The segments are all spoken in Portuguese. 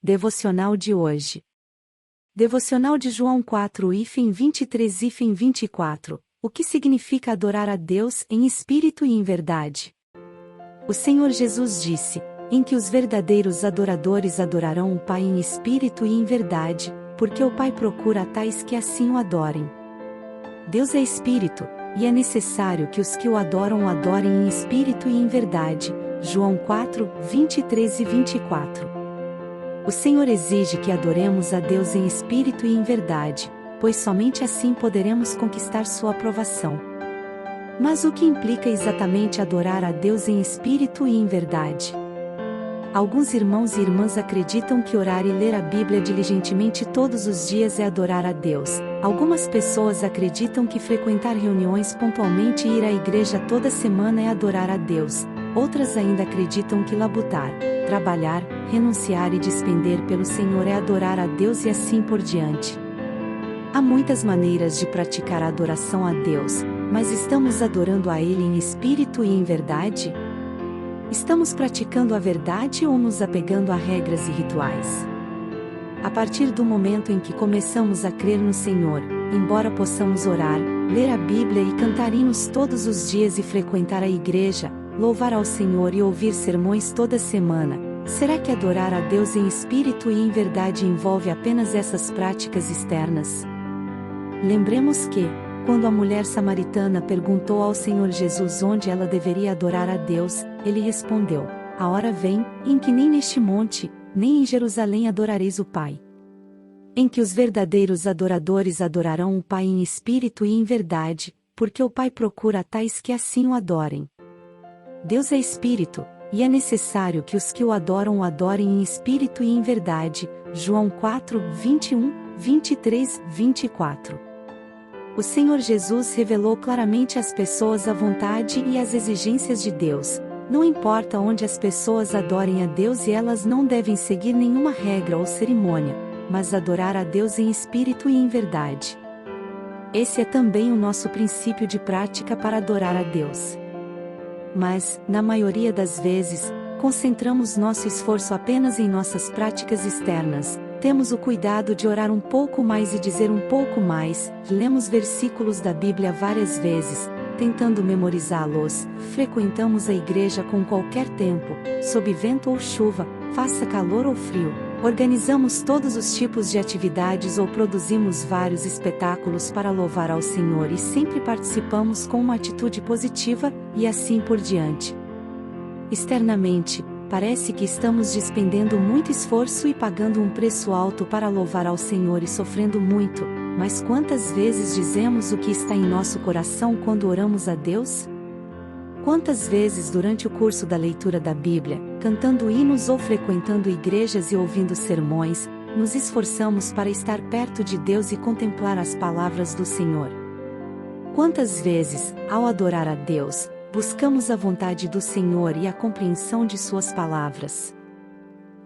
Devocional de hoje. Devocional de João 4:23-24. O que significa adorar a Deus em espírito e em verdade? O Senhor Jesus disse: em que os verdadeiros adoradores adorarão o Pai em espírito e em verdade, porque o Pai procura tais que assim o adorem. Deus é espírito, e é necessário que os que o adoram em espírito e em verdade. João 4:23-24. O Senhor exige que adoremos a Deus em espírito e em verdade, pois somente assim poderemos conquistar sua aprovação. Mas o que implica exatamente adorar a Deus em espírito e em verdade? Alguns irmãos e irmãs acreditam que orar e ler a Bíblia diligentemente todos os dias é adorar a Deus. Algumas pessoas acreditam que frequentar reuniões pontualmente e ir à igreja toda semana é adorar a Deus. Outras ainda acreditam que labutar, trabalhar, renunciar e despender pelo Senhor é adorar a Deus e assim por diante. Há muitas maneiras de praticar a adoração a Deus, mas estamos adorando a Ele em espírito e em verdade? Estamos praticando a verdade ou nos apegando a regras e rituais? A partir do momento em que começamos a crer no Senhor, embora possamos orar, ler a Bíblia e cantar hinos todos os dias e frequentar a igreja, louvar ao Senhor e ouvir sermões toda semana, será que adorar a Deus em espírito e em verdade envolve apenas essas práticas externas? Lembremos que, quando a mulher samaritana perguntou ao Senhor Jesus onde ela deveria adorar a Deus, ele respondeu: a hora vem, em que nem neste monte, nem em Jerusalém adorareis o Pai. Em que os verdadeiros adoradores adorarão o Pai em espírito e em verdade, porque o Pai procura tais que assim o adorem. Deus é espírito, e é necessário que os que o adorem em espírito e em verdade. João 4:21-23-24. O Senhor Jesus revelou claramente às pessoas a vontade e as exigências de Deus. Não importa onde as pessoas adorem a Deus, e elas não devem seguir nenhuma regra ou cerimônia, mas adorar a Deus em espírito e em verdade. Esse é também o nosso princípio de prática para adorar a Deus. Mas, na maioria das vezes, concentramos nosso esforço apenas em nossas práticas externas. Temos o cuidado de orar um pouco mais e dizer um pouco mais, lemos versículos da Bíblia várias vezes, tentando memorizá-los, frequentamos a igreja com qualquer tempo, sob vento ou chuva, faça calor ou frio, organizamos todos os tipos de atividades ou produzimos vários espetáculos para louvar ao Senhor e sempre participamos com uma atitude positiva, e assim por diante. Externamente, parece que estamos despendendo muito esforço e pagando um preço alto para louvar ao Senhor e sofrendo muito, mas quantas vezes dizemos o que está em nosso coração quando oramos a Deus? Quantas vezes durante o curso da leitura da Bíblia, cantando hinos ou frequentando igrejas e ouvindo sermões, nos esforçamos para estar perto de Deus e contemplar as palavras do Senhor? Quantas vezes, ao adorar a Deus, buscamos a vontade do Senhor e a compreensão de suas palavras?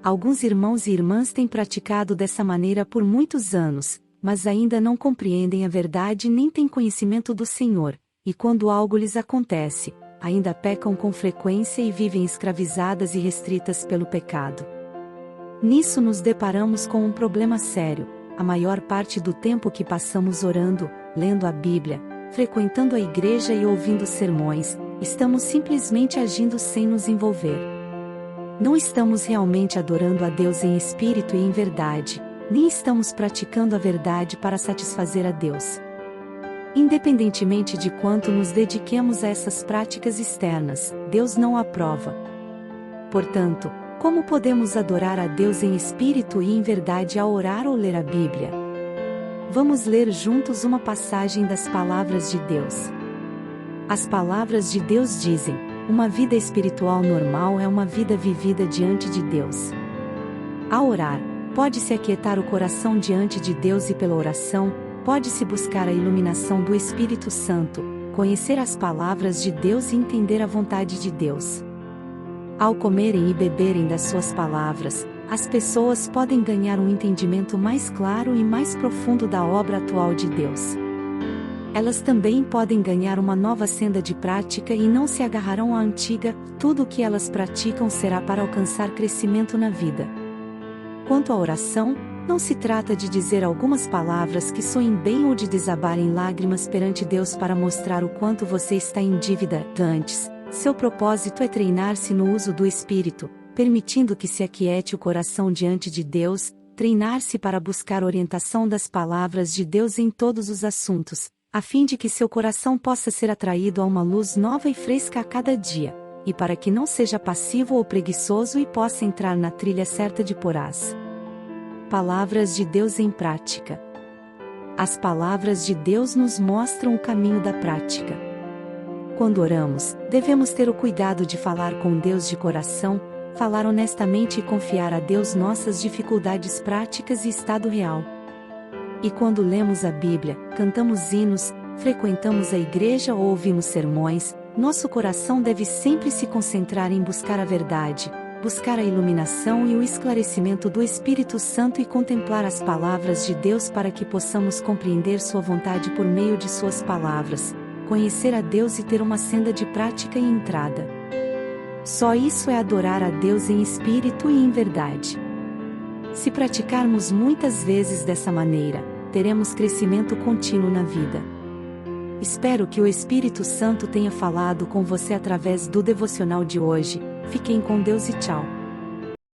Alguns irmãos e irmãs têm praticado dessa maneira por muitos anos, mas ainda não compreendem a verdade nem têm conhecimento do Senhor, e quando algo lhes acontece, ainda pecam com frequência e vivem escravizadas e restritas pelo pecado. Nisso nos deparamos com um problema sério. A maior parte do tempo que passamos orando, lendo a Bíblia, frequentando a igreja e ouvindo sermões, estamos simplesmente agindo sem nos envolver. Não estamos realmente adorando a Deus em espírito e em verdade, nem estamos praticando a verdade para satisfazer a Deus. Independentemente de quanto nos dediquemos a essas práticas externas, Deus não aprova. Portanto, como podemos adorar a Deus em espírito e em verdade ao orar ou ler a Bíblia? Vamos ler juntos uma passagem das palavras de Deus. As palavras de Deus dizem: uma vida espiritual normal é uma vida vivida diante de Deus. Ao orar, pode-se aquietar o coração diante de Deus e pela oração, pode-se buscar a iluminação do Espírito Santo, conhecer as palavras de Deus e entender a vontade de Deus. Ao comerem e beberem das suas palavras, as pessoas podem ganhar um entendimento mais claro e mais profundo da obra atual de Deus. Elas também podem ganhar uma nova senda de prática e não se agarrarão à antiga. Tudo o que elas praticam será para alcançar crescimento na vida. Quanto à oração, não se trata de dizer algumas palavras que soem bem ou de desabar em lágrimas perante Deus para mostrar o quanto você está em dívida. Antes, seu propósito é treinar-se no uso do Espírito, permitindo que se aquiete o coração diante de Deus, treinar-se para buscar orientação das palavras de Deus em todos os assuntos, a fim de que seu coração possa ser atraído a uma luz nova e fresca a cada dia, e para que não seja passivo ou preguiçoso e possa entrar na trilha certa de porás. Palavras de Deus em prática. As palavras de Deus nos mostram o caminho da prática. Quando oramos, devemos ter o cuidado de falar com Deus de coração, falar honestamente e confiar a Deus nossas dificuldades práticas e estado real. E quando lemos a Bíblia, cantamos hinos, frequentamos a igreja ou ouvimos sermões, nosso coração deve sempre se concentrar em buscar a verdade, buscar a iluminação e o esclarecimento do Espírito Santo e contemplar as palavras de Deus para que possamos compreender sua vontade por meio de suas palavras, conhecer a Deus e ter uma senda de prática e entrada. Só isso é adorar a Deus em espírito e em verdade. Se praticarmos muitas vezes dessa maneira, teremos crescimento contínuo na vida. Espero que o Espírito Santo tenha falado com você através do devocional de hoje. Fiquem com Deus e tchau.